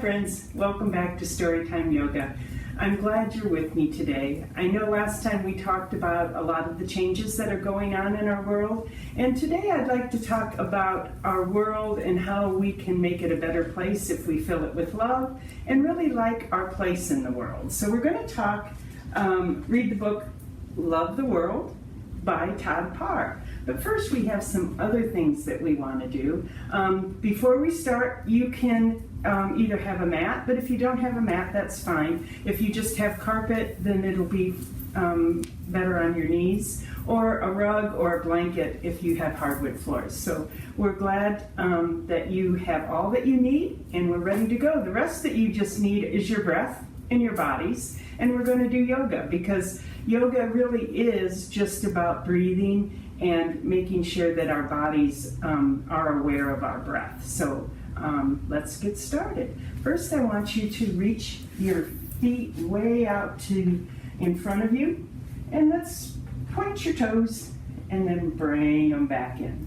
friends, welcome back to Storytime Yoga. I'm glad you're with me today. I know last time we talked about a lot of the changes that are going on in our world, and today I'd like to talk about our world and how we can make it a better place if we fill it with love and really like our place in the world. So we're going to read the book Love the World by Todd Parr. But first we have some other things that we want to do. Before we start, you can either have a mat, but if you don't have a mat, that's fine. If you just have carpet, then it'll be better on your knees, or a rug or a blanket if you have hardwood floors. So we're glad that you have all that you need, and we're ready to go. The rest that you just need is your breath and your bodies, and we're going to do yoga, because yoga really is just about breathing and making sure that our bodies are aware of our breath. So let's get started. First, I want you to reach your feet way out to in front of you, and let's point your toes and then bring them back in.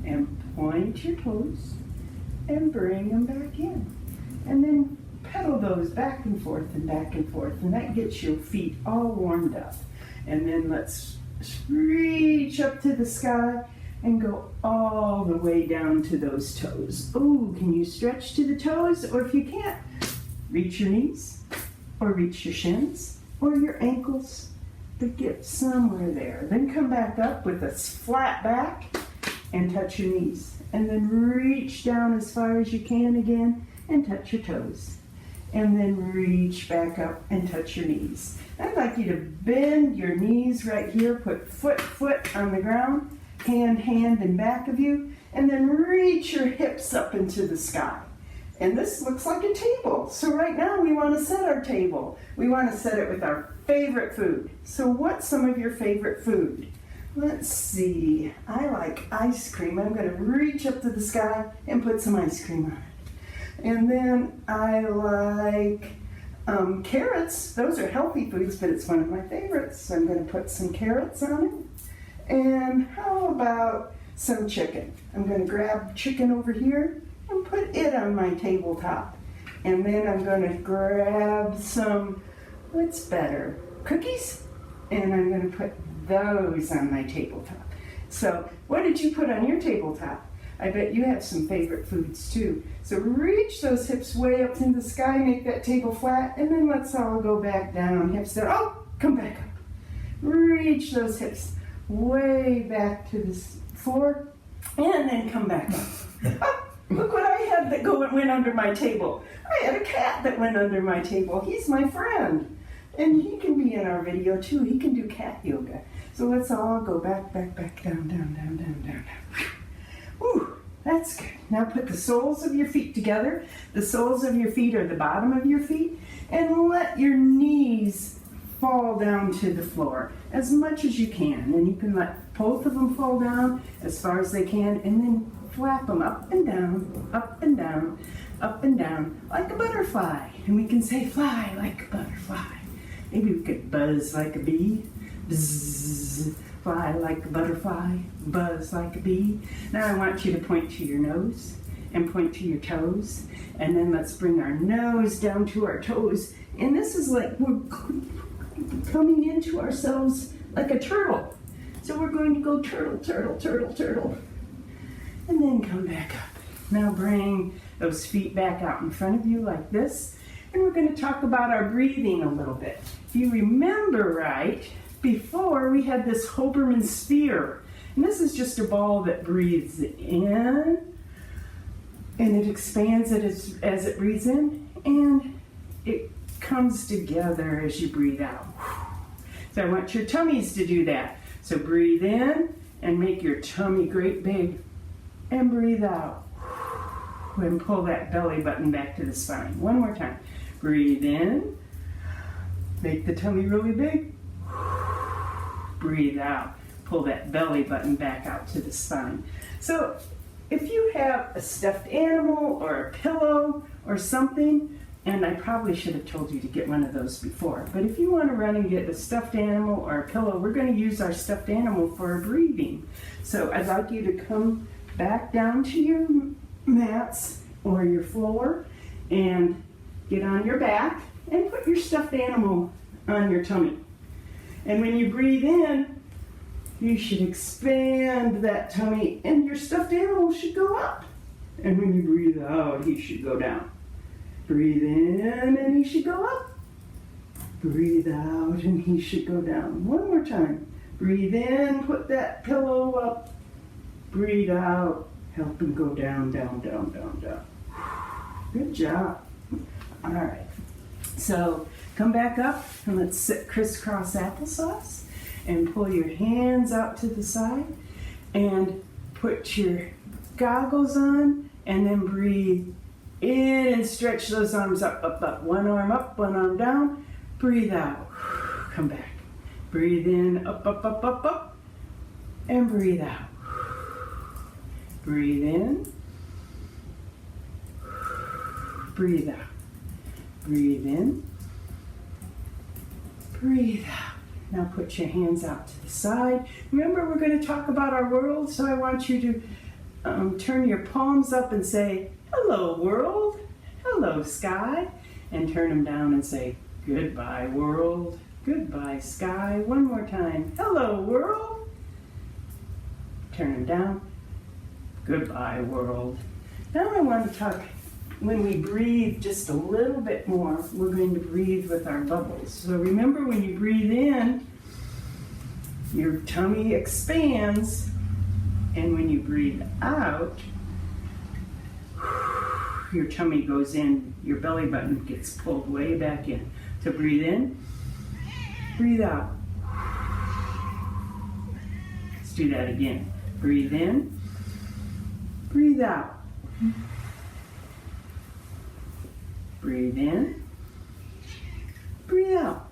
And point your toes and bring them back in. And then pedal those back and forth, and that gets your feet all warmed up. And then let's reach up to the sky and go all the way down to those toes. Oh, can you stretch to the toes? Or if you can't, reach your knees, or reach your shins, or your ankles, but get somewhere there. Then come back up with a flat back and touch your knees. And then reach down as far as you can again and touch your toes. And then reach back up and touch your knees. I'd like you to bend your knees right here, put foot on the ground, hand in back of you, and then reach your hips up into the sky. And this looks like a table. So right now we want to set our table. We want to set it with our favorite food. So what's some of your favorite food? Let's see. I like ice cream. I'm going to reach up to the sky and put some ice cream on it. And then I like carrots. Those are healthy foods, but it's one of my favorites. So I'm going to put some carrots on it. And how about some chicken? I'm going to grab chicken over here and put it on my tabletop. And then I'm going to grab some, what's better, cookies? And I'm going to put those on my tabletop. So what did you put on your tabletop? I bet you have some favorite foods too. So reach those hips way up in the sky, make that table flat, and then let's all go back down. Hips down. Oh, come back up. Reach those hips way back to the floor, and then come back up. Oh, look what I had that went under my table. I had a cat that went under my table. He's my friend. And he can be in our video too. He can do cat yoga. So let's all go back, down. Whew, that's good. Now put the soles of your feet together. The soles of your feet are the bottom of your feet. And let your knees fall down to the floor as much as you can. And you can let both of them fall down as far as they can, and then flap them up and down, up and down, up and down, like a butterfly. And we can say fly like a butterfly. Maybe we could buzz like a bee. Bzzz. Fly like a butterfly, buzz like a bee. Now I want you to point to your nose and point to your toes. And then let's bring our nose down to our toes. And this is like we're coming into ourselves like a turtle. So we're going to go turtle. And then come back up. Now bring those feet back out in front of you like this. And we're going to talk about our breathing a little bit. If you remember right, before we had this Hoberman sphere. And this is just a ball that breathes in, and it expands as it breathes in, and it comes together as you breathe out. So I want your tummies to do that. So breathe in and make your tummy great big, and breathe out. And pull that belly button back to the spine. One more time. Breathe in, make the tummy really big. Breathe out. Pull that belly button back out to the spine. So if you have a stuffed animal or a pillow or something, and I probably should have told you to get one of those before, but if you want to run and get a stuffed animal or a pillow, we're going to use our stuffed animal for our breathing. So I'd like you to come back down to your mats or your floor and get on your back and put your stuffed animal on your tummy. And when you breathe in, you should expand that tummy and your stuffed animal should go up. And when you breathe out, he should go down. Breathe in and he should go up. Breathe out and he should go down. One more time. Breathe in, put that pillow up. Breathe out, help him go down, down, down, down, down. Good job. All right. So come back up and let's sit crisscross applesauce and pull your hands out to the side and put your goggles on and then breathe in and stretch those arms up, up, up. One arm up, one arm down. Breathe out. Come back. Breathe in, up, up, up, up, up. And breathe out. Breathe in. Breathe out. Breathe in. Breathe out. Now put your hands out to the side. Remember, we're going to talk about our world, so I want you to turn your palms up and say, hello, world. Hello, sky. And turn them down and say, goodbye, world. Goodbye, sky. One more time. Hello, world. Turn them down. Goodbye, world. Now I want to talk, when we breathe just a little bit more, we're going to breathe with our bubbles. So remember, when you breathe in, your tummy expands, and when you breathe out, your tummy goes in, your belly button gets pulled way back in. So breathe in, breathe out. Let's do that again. Breathe in, breathe out. Breathe in, breathe out.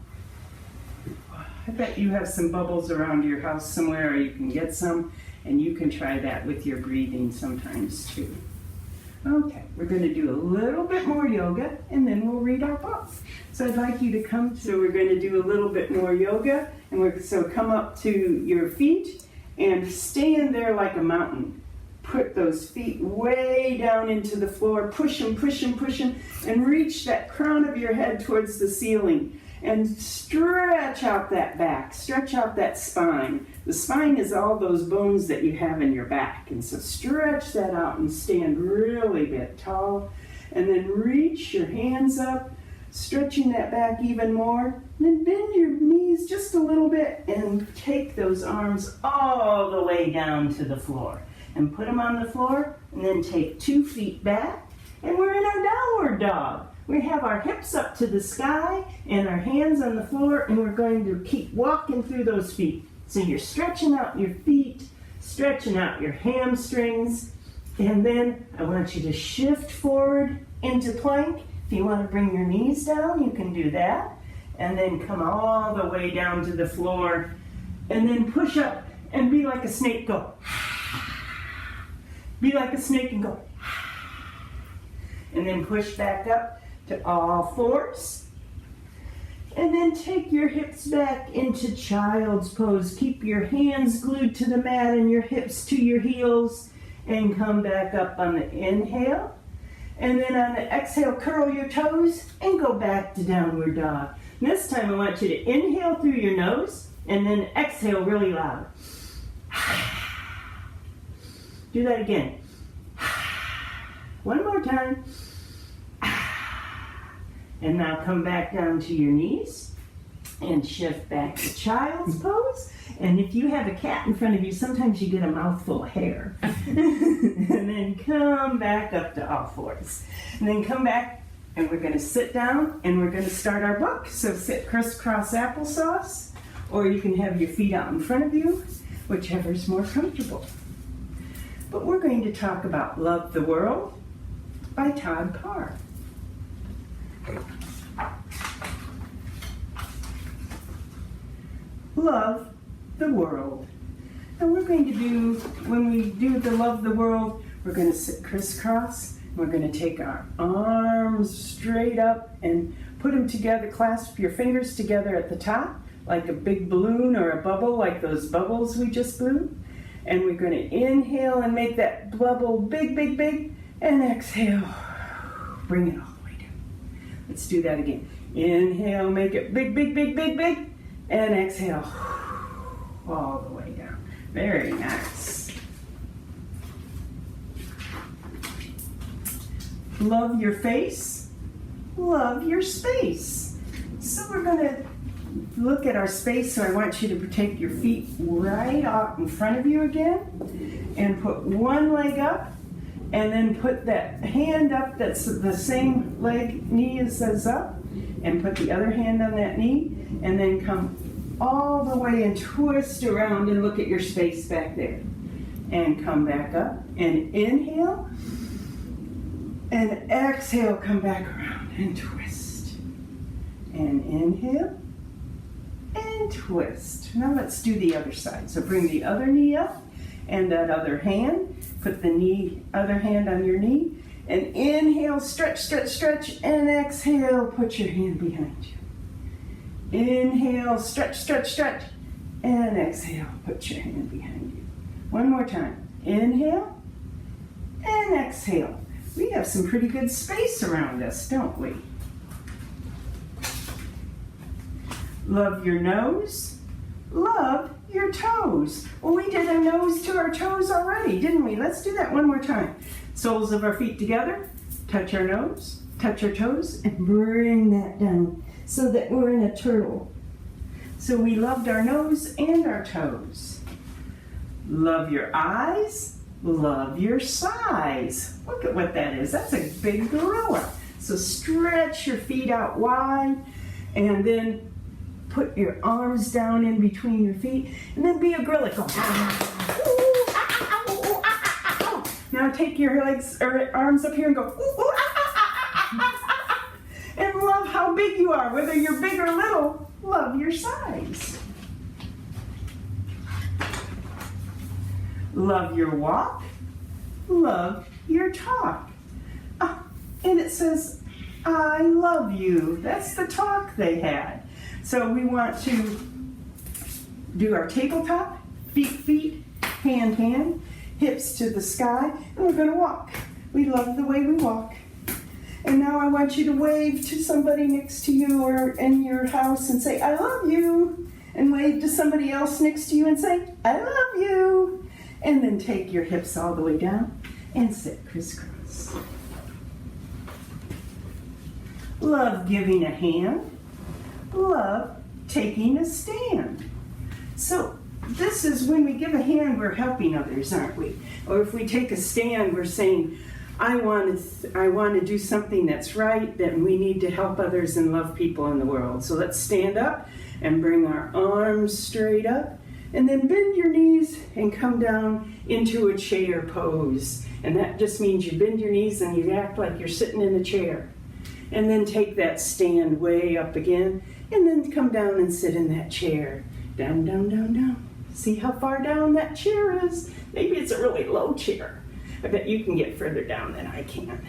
I bet you have some bubbles around your house somewhere, or you can get some, and you can try that with your breathing sometimes too. Okay, we're going to do a little bit more yoga, and then we'll read our book. So I'd like you to come, so we're going to do a little bit more yoga, and so come up to your feet, and stand there like a mountain. Put those feet way down into the floor, push them, push them, push them, and reach that crown of your head towards the ceiling. And stretch out that back, stretch out that spine. The spine is all those bones that you have in your back. And so stretch that out and stand really big, tall. And then reach your hands up, stretching that back even more. And then bend your knees just a little bit and take those arms all the way down to the floor. And put them on the floor, and then take 2 feet back. And we're in our downward dog. We have our hips up to the sky and our hands on the floor, and we're going to keep walking through those feet. So you're stretching out your feet, stretching out your hamstrings, and then I want you to shift forward into plank. If you want to bring your knees down, you can do that. And then come all the way down to the floor, and then push up and be like a snake. Go. Be like a snake and go. And then push back up to all fours. And then take your hips back into child's pose. Keep your hands glued to the mat and your hips to your heels. And come back up on the inhale. And then on the exhale, curl your toes and go back to downward dog. And this time I want you to inhale through your nose and then exhale really loud. Do that again. One more time. And now come back down to your knees and shift back to child's pose. And if you have a cat in front of you, sometimes you get a mouthful of hair. And then come back up to all fours. And then come back, and we're going to sit down and we're going to start our book. So sit crisscross applesauce, or you can have your feet out in front of you, whichever is more comfortable. But we're going to talk about Love the World by Todd Parr. Love the world. And we're going to do, when we do the Love the World, we're going to sit crisscross. We're going to take our arms straight up and put them together, clasp your fingers together at the top, like a big balloon or a bubble, like those bubbles we just blew. And we're going to inhale and make that bubble big, big, big, and exhale. Bring it all the way down. Let's do that again. Inhale, make it big, big, big, big, big. And exhale all the way down. Very nice. Love your face. Love your space. So we're going to look at our space. So I want you to take your feet right out in front of you again and put one leg up and then put that hand up that's the same knee as up, and put the other hand on that knee, and then come all the way and twist around and look at your space back there. And come back up and inhale, and exhale, come back around and twist. And inhale and twist. Now let's do the other side. So bring the other knee up and that other hand. Put the other hand on your knee. And inhale, stretch, stretch, stretch. And exhale, put your hand behind you. Inhale, stretch, stretch, stretch. And exhale, put your hand behind you. One more time. Inhale and exhale. We have some pretty good space around us, don't we? Love your nose. Love your toes. Well, we did a nose to our toes already, didn't we? Let's do that one more time. Soles of our feet together. Touch our nose, touch our toes, and bring that down so that we're in a turtle. So we loved our nose and our toes. Love your eyes. Love your size. Look at what that is. That's a big gorilla. So stretch your feet out wide and then put your arms down in between your feet and then be a gorilla. Go. Now take your legs or arms up here and go. And love how big you are. Whether you're big or little, love your size. Love your walk. Love your talk. And it says, I love you. That's the talk they had. So we want to do our tabletop, feet, hand, hips to the sky, and we're going to walk. We love the way we walk. And now I want you to wave to somebody next to you or in your house and say, I love you. And wave to somebody else next to you and say, I love you. And then take your hips all the way down and sit crisscross. Love giving a hand. Love taking a stand. So this is when we give a hand, we're helping others, aren't we? Or if we take a stand, we're saying, I want to do something that's right, that we need to help others and love people in the world. So let's stand up and bring our arms straight up. And then bend your knees and come down into a chair pose. And that just means you bend your knees and you act like you're sitting in a chair. And then take that stand way up again. And then come down and sit in that chair. Down, down, down, down. See how far down that chair is? Maybe it's a really low chair. I bet you can get further down than I can.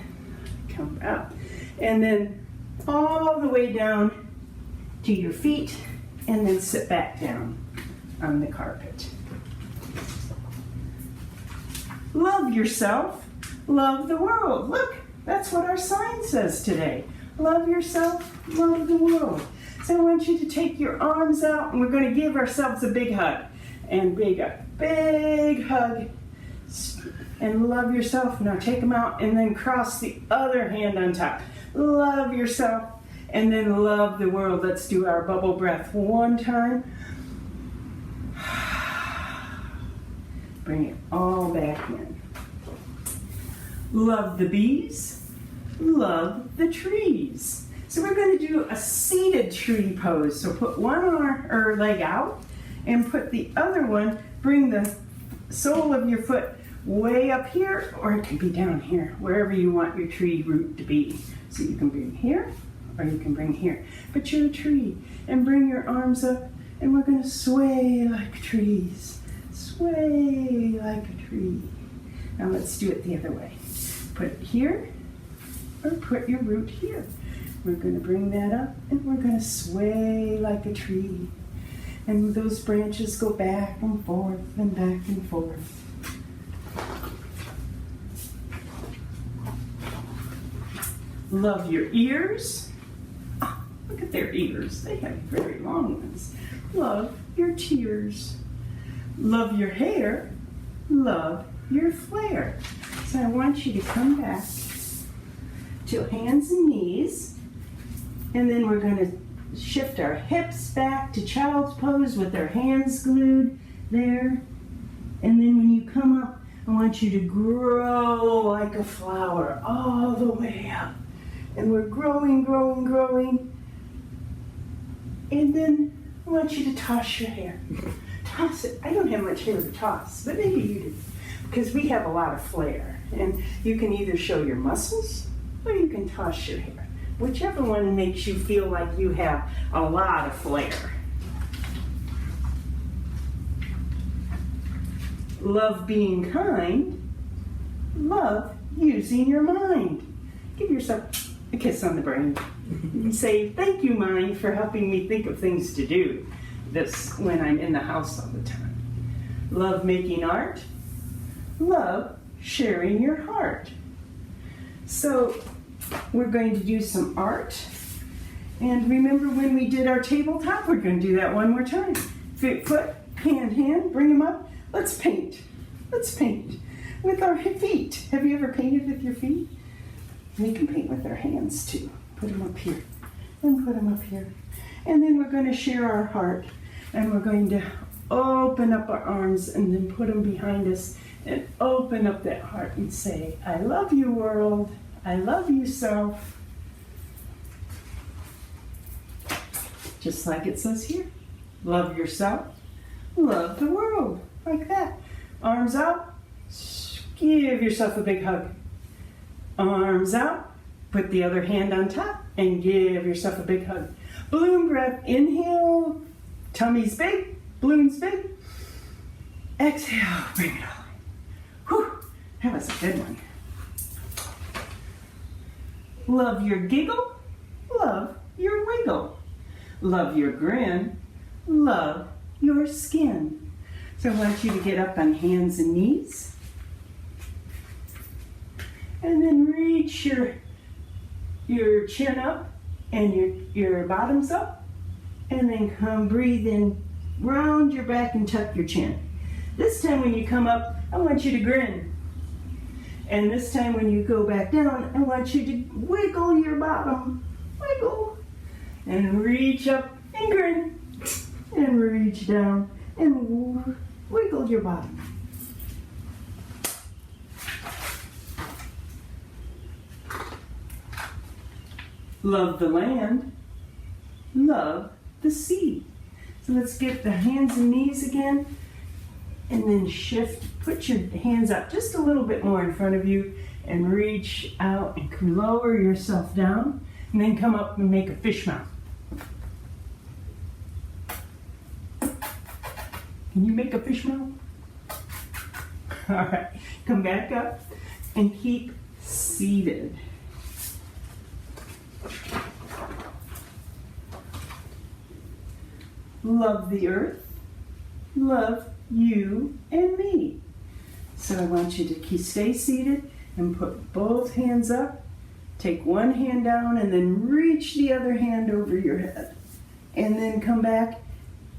Come up. And then all the way down to your feet. And then sit back down on the carpet. Love yourself, love the world. Look, that's what our sign says today. Love yourself, love the world. So I want you to take your arms out and we're going to give ourselves a big hug. And big hug. And love yourself. Now take them out and then cross the other hand on top. Love yourself and then love the world. Let's do our bubble breath one time. Bring it all back in. Love the bees. Love the trees. So we're going to do a seated tree pose. So put one arm or leg out and put the other one, bring the sole of your foot way up here, or it can be down here, wherever you want your tree root to be. So you can bring here or you can bring here. But you're a tree and bring your arms up and we're going to sway like trees. Sway like a tree. Now let's do it the other way. Put it here or put your root here. We're going to bring that up and we're going to sway like a tree. And those branches go back and forth and back and forth. Love your ears. Look at their ears. They have very long ones. Love your tears. Love your hair. Love your flair. So I want you to come back to hands and knees. And then we're going to shift our hips back to child's pose with our hands glued there. And then when you come up, I want you to grow like a flower all the way up. And we're growing, growing, growing. And then I want you to toss your hair. Toss it. I don't have much hair to toss, but maybe you do. Because we have a lot of flair. And you can either show your muscles or you can toss your hair. Whichever one makes you feel like you have a lot of flair. Love being kind. Love using your mind. Give yourself a kiss on the brain. And say, thank you, mind, for helping me think of things to do this when I'm in the house all the time. Love making art. Love sharing your heart. So we're going to do some art. And remember when we did our tabletop? We're going to do that one more time. Foot, hand, bring them up. Let's paint. Let's paint with our feet. Have you ever painted with your feet? We can paint with our hands too. Put them up here and put them up here. And then we're going to share our heart. And we're going to open up our arms and then put them behind us and open up that heart and say, I love you, world. I love you, self. Just like it says here. Love yourself. Love the world. Like that. Arms out. Give yourself a big hug. Arms out. Put the other hand on top and give yourself a big hug. Balloon breath. Inhale. Tummy's big. Balloon's big. Exhale. Bring it all in. Whew. That was a good one. Love your giggle. Love your wiggle. Love your grin. Love your skin. So I want you to get up on hands and knees. And then reach your chin up and your bottoms up. And then come breathe in, round your back and tuck your chin. This time when you come up, I want you to grin. And this time when you go back down, I want you to wiggle your bottom. Wiggle. And reach up and grin. And reach down and wiggle your bottom. Love the land. Love the sea. So let's get the hands and knees again. And then shift, put your hands up just a little bit more in front of you and reach out and lower yourself down and then come up and make a fish mouth. Can you make a fish mouth? All right, come back up and keep seated. Love the earth. Love you and me. So I want you to stay seated and put both hands up. Take one hand down and then reach the other hand over your head. And then come back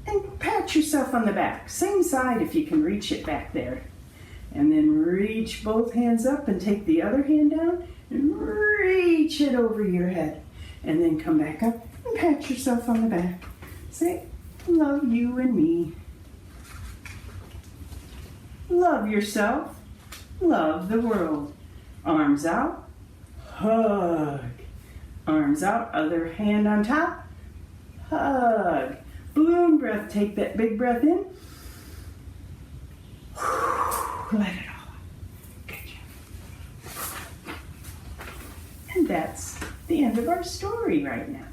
and pat yourself on the back. Same side if you can reach it back there. And then reach both hands up and take the other hand down and reach it over your head. And then come back up and pat yourself on the back. Say, love you and me. Love yourself. Love the world. Arms out. Hug. Arms out. Other hand on top. Hug. Balloon breath. Take that big breath in. Let it all out. Good job. And that's the end of our story right now.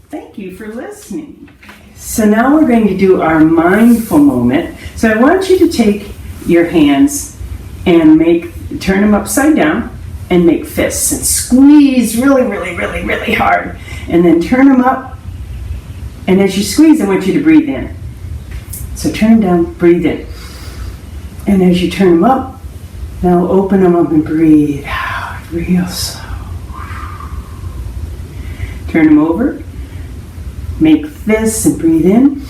Thank you for listening. So now we're going to do our mindful moment. So I want you to take your hands and turn them upside down and make fists and squeeze really, really, really, really hard. And then turn them up. And as you squeeze, I want you to breathe in. So turn them down, breathe in. And as you turn them up, now open them up and breathe out real slow. Turn them over make fists and breathe in.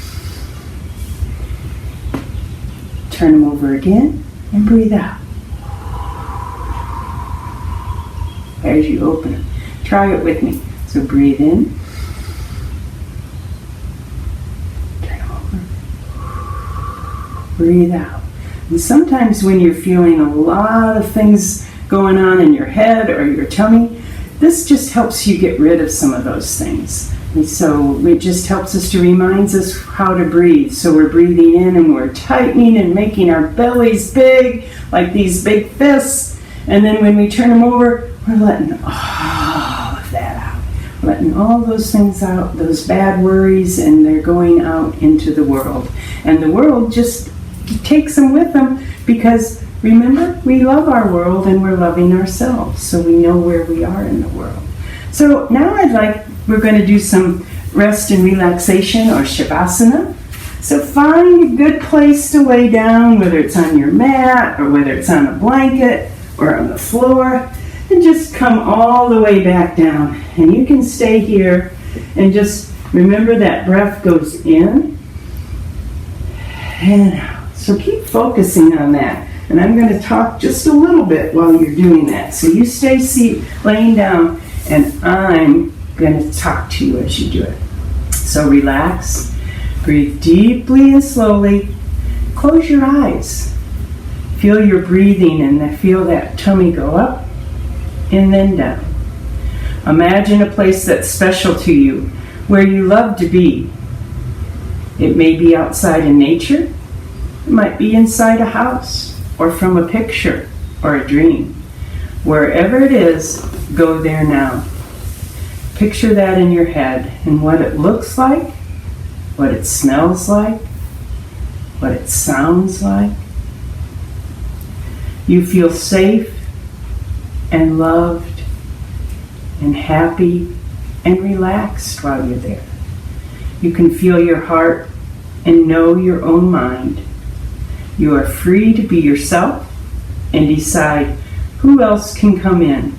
Turn them over again and breathe out. As you open them. Try it with me. So breathe in. Turn them over. Breathe out. And sometimes when you're feeling a lot of things going on in your head or your tummy, this just helps you get rid of some of those things. And so it just helps us to remind us how to breathe. So we're breathing in and we're tightening and making our bellies big, like these big fists. And then when we turn them over, we're letting all of that out. Letting all those things out, those bad worries, and they're going out into the world. And the world just takes them with them because, remember, we love our world and we're loving ourselves. So we know where we are in the world. So now we're going to do some rest and relaxation or shavasana. So find a good place to lay down, whether it's on your mat or whether it's on a blanket or on the floor, and just come all the way back down. And you can stay here and just remember that breath goes in and out. So keep focusing on that. And I'm going to talk just a little bit while you're doing that. So you stay laying down, and I'm going to talk to you as you do it. So relax, breathe deeply and slowly. Close your eyes. Feel your breathing and feel that tummy go up and then down. Imagine a place that's special to you, where you love to be. It may be outside in nature. It might be inside a house or from a picture or a dream. Wherever it is, go there now. Picture that in your head and what it looks like, what it smells like, what it sounds like. You feel safe and loved and happy and relaxed while you're there. You can feel your heart and know your own mind. You are free to be yourself and decide who else can come in.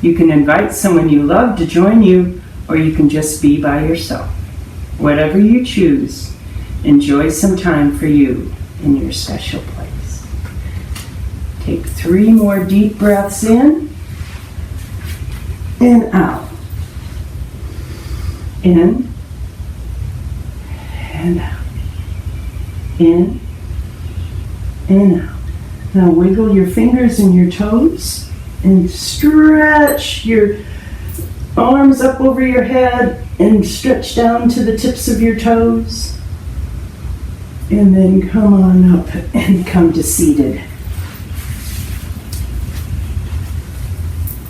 You can invite someone you love to join you, or you can just be by yourself. Whatever you choose, enjoy some time for you in your special place. Take 3 more deep breaths in and out. In and out. In and out. Now wiggle your fingers and your toes and stretch your arms up over your head and stretch down to the tips of your toes. And then come on up and come to seated.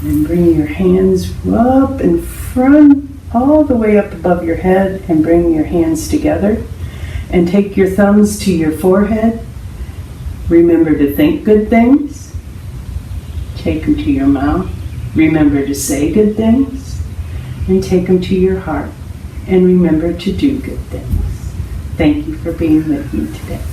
And bring your hands up in front, all the way up above your head, and bring your hands together. And take your thumbs to your forehead. Remember to think good things. Take them to your mouth. Remember to say good things. And take them to your heart. And remember to do good things. Thank you for being with me today.